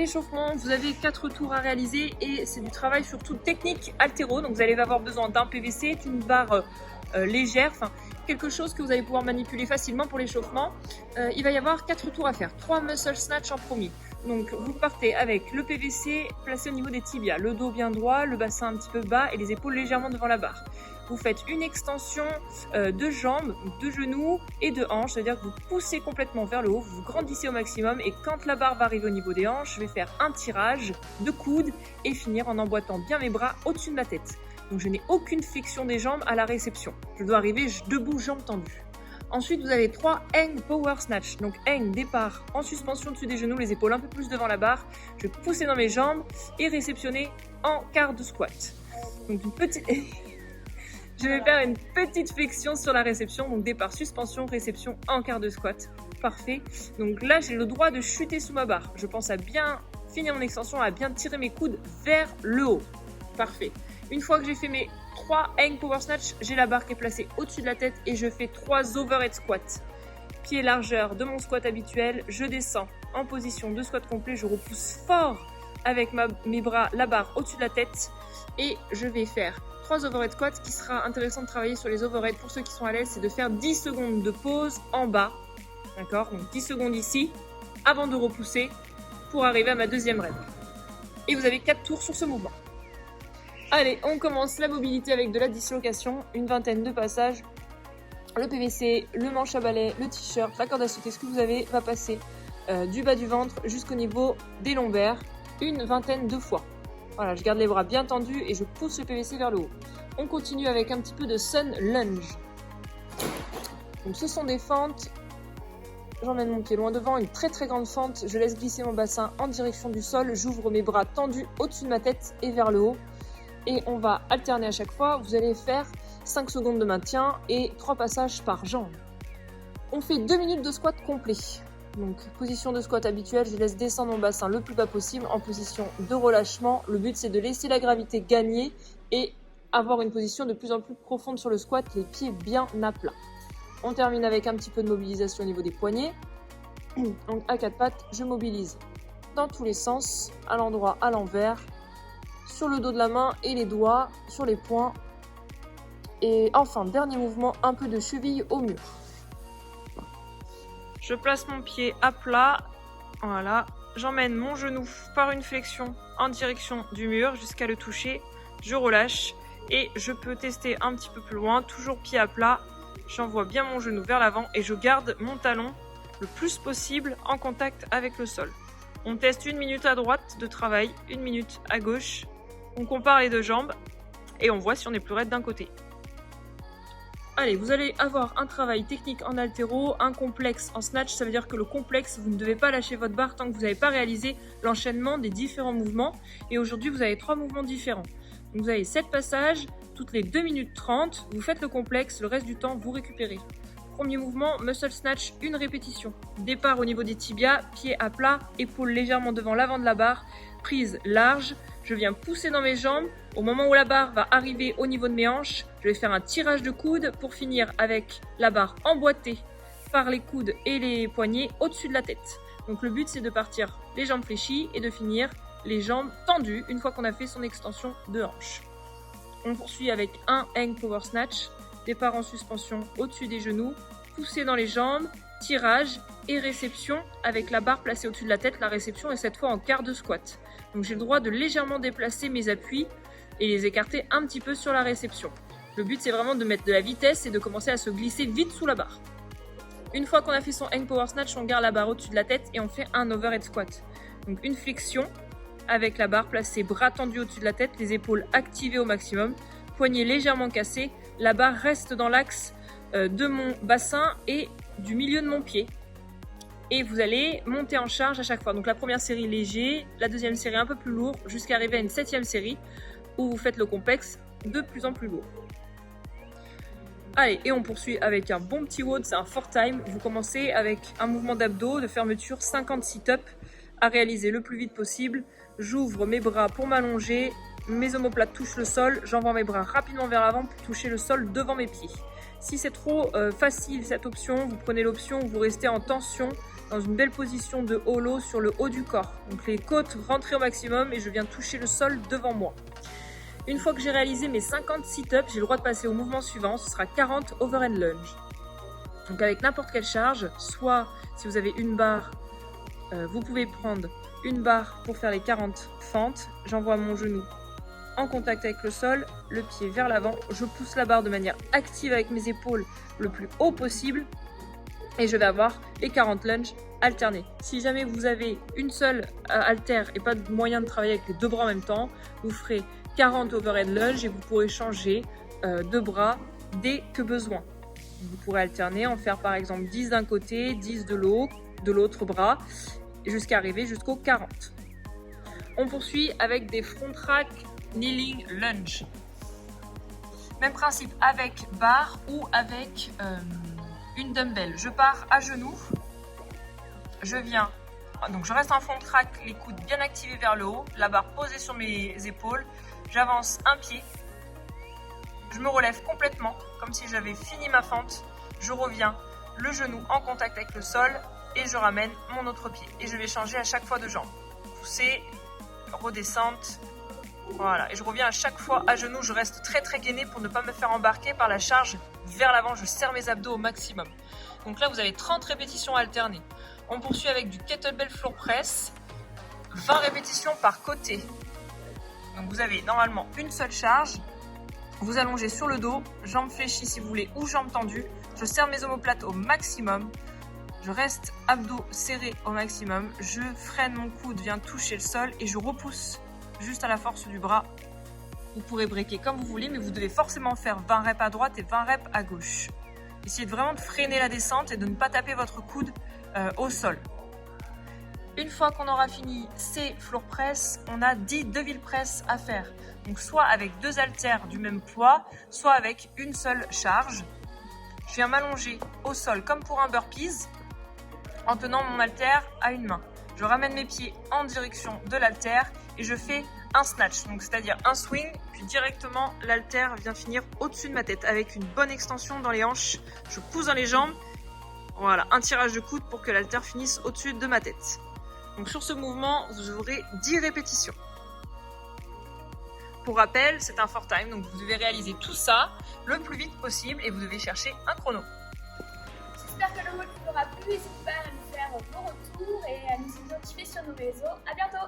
l'échauffement, vous avez 4 tours à réaliser et c'est du travail surtout technique haltéro. Donc vous allez avoir besoin d'un PVC, d'une barre légère, enfin quelque chose que vous allez pouvoir manipuler facilement pour l'échauffement. Il va y avoir 4 tours à faire, 3 muscle snatch en premier. Donc vous partez avec le PVC placé au niveau des tibias, le dos bien droit, le bassin un petit peu bas et les épaules légèrement devant la barre. Vous faites une extension de jambes, de genoux et de hanches, c'est-à-dire que vous poussez complètement vers le haut, vous grandissez au maximum et quand la barre va arriver au niveau des hanches, je vais faire un tirage de coude et finir en emboîtant bien mes bras au-dessus de ma tête. Donc je n'ai aucune flexion des jambes à la réception. Je dois arriver debout, jambes tendues. Ensuite, vous avez 3 hang power snatch. Donc hang, départ en suspension dessus des genoux, les épaules un peu plus devant la barre. Je vais pousser dans mes jambes et réceptionner en quart de squat. Donc une petite... Je vais faire une petite flexion sur la réception. Donc départ, suspension, réception en quart de squat. Parfait. Donc là, j'ai le droit de chuter sous ma barre. Je pense à bien finir mon extension, à bien tirer mes coudes vers le haut. Parfait. Une fois que j'ai fait mes 3 hang power snatch, j'ai la barre qui est placée au-dessus de la tête et je fais 3 overhead squats. Pied largeur de mon squat habituel, je descends en position de squat complet, je repousse fort avec mes bras, la barre au-dessus de la tête et je vais faire 3 overhead squats. Ce qui sera intéressant de travailler sur les overhead pour ceux qui sont à l'aise, c'est de faire 10 secondes de pause en bas. D'accord? Donc 10 secondes ici avant de repousser pour arriver à ma deuxième rep. Et vous avez 4 tours sur ce mouvement. Allez, on commence la mobilité avec de la dislocation, une vingtaine de passages. Le PVC, le manche à balai, le t-shirt, la corde à sauter, ce que vous avez va passer du bas du ventre jusqu'au niveau des lombaires, une vingtaine de fois. Voilà, je garde les bras bien tendus et je pousse le PVC vers le haut. On continue avec un petit peu de sun lunge. Donc ce sont des fentes. J'emmène mon pied loin devant, une très très grande fente. Je laisse glisser mon bassin en direction du sol. J'ouvre mes bras tendus au-dessus de ma tête et vers le haut. Et on va alterner à chaque fois. Vous allez faire 5 secondes de maintien et 3 passages par jambe. On fait 2 minutes de squat complet. Donc position de squat habituelle, je laisse descendre mon bassin le plus bas possible en position de relâchement. Le but c'est de laisser la gravité gagner et avoir une position de plus en plus profonde sur le squat, les pieds bien à plat. On termine avec un petit peu de mobilisation au niveau des poignets. Donc à 4 pattes, je mobilise dans tous les sens, à l'endroit, à l'envers, sur le dos de la main et les doigts, sur les poings. Et enfin, dernier mouvement, un peu de cheville au mur. Je place mon pied à plat, voilà. J'emmène mon genou par une flexion en direction du mur jusqu'à le toucher. Je relâche et je peux tester un petit peu plus loin, toujours pied à plat. J'envoie bien mon genou vers l'avant et je garde mon talon le plus possible en contact avec le sol. On teste 1 minute à droite de travail, 1 minute à gauche. On compare les deux jambes et on voit si on est plus raide d'un côté. Allez, vous allez avoir un travail technique en haltéro, un complexe en snatch. Ça veut dire que le complexe, vous ne devez pas lâcher votre barre tant que vous n'avez pas réalisé l'enchaînement des différents mouvements. Et aujourd'hui, vous avez 3 mouvements différents. Donc vous avez 7 passages, toutes les 2 minutes 30. Vous faites le complexe, le reste du temps, vous récupérez. Premier mouvement, muscle snatch, 1 répétition. Départ au niveau des tibias, pied à plat, épaules légèrement devant l'avant de la barre, prise large. Je viens pousser dans mes jambes. Au moment où la barre va arriver au niveau de mes hanches, je vais faire un tirage de coude pour finir avec la barre emboîtée par les coudes et les poignets au-dessus de la tête. Donc le but c'est de partir les jambes fléchies et de finir les jambes tendues une fois qu'on a fait son extension de hanche. On poursuit avec un hang power snatch, départ en suspension au-dessus des genoux, pousser dans les jambes, tirage et réception avec la barre placée au-dessus de la tête. La réception est cette fois en quart de squat. Donc j'ai le droit de légèrement déplacer mes appuis et les écarter un petit peu sur la réception. Le but c'est vraiment de mettre de la vitesse et de commencer à se glisser vite sous la barre. Une fois qu'on a fait son hang power snatch, on garde la barre au-dessus de la tête et on fait un overhead squat. Donc une flexion avec la barre placée, bras tendus au-dessus de la tête, les épaules activées au maximum, poignets légèrement cassés. La barre reste dans l'axe de mon bassin et du milieu de mon pied. Et vous allez monter en charge à chaque fois. Donc la première série léger, la deuxième série un peu plus lourd, jusqu'à arriver à une 7e série où vous faites le complexe de plus en plus lourd. Allez, et on poursuit avec un bon petit WOD, c'est un 4 time. Vous commencez avec un mouvement d'abdos de fermeture, 50 sit-up à réaliser le plus vite possible. J'ouvre mes bras pour m'allonger, mes omoplates touchent le sol, j'envoie mes bras rapidement vers l'avant pour toucher le sol devant mes pieds. Si c'est trop facile cette option, vous prenez l'option où vous restez en tension dans une belle position de holo sur le haut du corps. Donc les côtes rentrées au maximum et je viens toucher le sol devant moi. Une fois que j'ai réalisé mes 50 sit-ups, j'ai le droit de passer au mouvement suivant, ce sera 40 overhand lunge. Donc avec n'importe quelle charge, soit si vous avez une barre, vous pouvez prendre une barre pour faire les 40 fentes. J'envoie mon genou en contact avec le sol, le pied vers l'avant, je pousse la barre de manière active avec mes épaules le plus haut possible et je vais avoir les 40 lunges alternés. Si jamais vous avez une seule haltère et pas de moyen de travailler avec les deux bras en même temps, vous ferez 40 overhead lunge et vous pourrez changer de bras dès que besoin. Vous pourrez alterner, en faire par exemple 10 d'un côté, 10 de l'autre bras, jusqu'à arriver jusqu'aux 40. On poursuit avec des front rack kneeling lunge. Même principe avec barre ou avec une dumbbell. Je pars à genoux, je reste en front rack, les coudes bien activés vers le haut, la barre posée sur mes épaules, j'avance un pied, je me relève complètement comme si j'avais fini ma fente, je reviens le genou en contact avec le sol et je ramène mon autre pied et je vais changer à chaque fois de jambe. Poussée, redescente, voilà, et je reviens à chaque fois à genoux, je reste très gainée pour ne pas me faire embarquer par la charge vers l'avant, je serre mes abdos au maximum. Donc là vous avez 30 répétitions alternées. On poursuit avec du kettlebell floor press, 20 répétitions par côté. Donc vous avez normalement une seule charge, vous allongez sur le dos, jambes fléchies si vous voulez ou jambes tendues, je serre mes omoplates au maximum, je reste abdos serrés au maximum, je freine mon coude, vient toucher le sol et je repousse juste à la force du bras. Vous pourrez breaker comme vous voulez, mais vous devez forcément faire 20 reps à droite et 20 reps à gauche. Essayez vraiment de freiner la descente et de ne pas taper votre coude au sol. Une fois qu'on aura fini ces floor press, on a 10 devil press à faire. Donc soit avec 2 haltères du même poids, soit avec une seule charge. Je viens m'allonger au sol comme pour un burpees en tenant mon haltère à une main. Je ramène mes pieds en direction de l'haltère et je fais un snatch, donc c'est-à-dire un swing, puis directement l'haltère vient finir au-dessus de ma tête avec une bonne extension dans les hanches. Je pousse dans les jambes, voilà, un tirage de coude pour que l'haltère finisse au-dessus de ma tête. Donc sur ce mouvement, vous aurez 10 répétitions. Pour rappel, c'est un 4 time, donc vous devez réaliser tout ça le plus vite possible et vous devez chercher un chrono. J'espère que le mot vous aura plu, n'hésitez pas à nous faire vos retours et à nous identifier sur nos réseaux. À bientôt!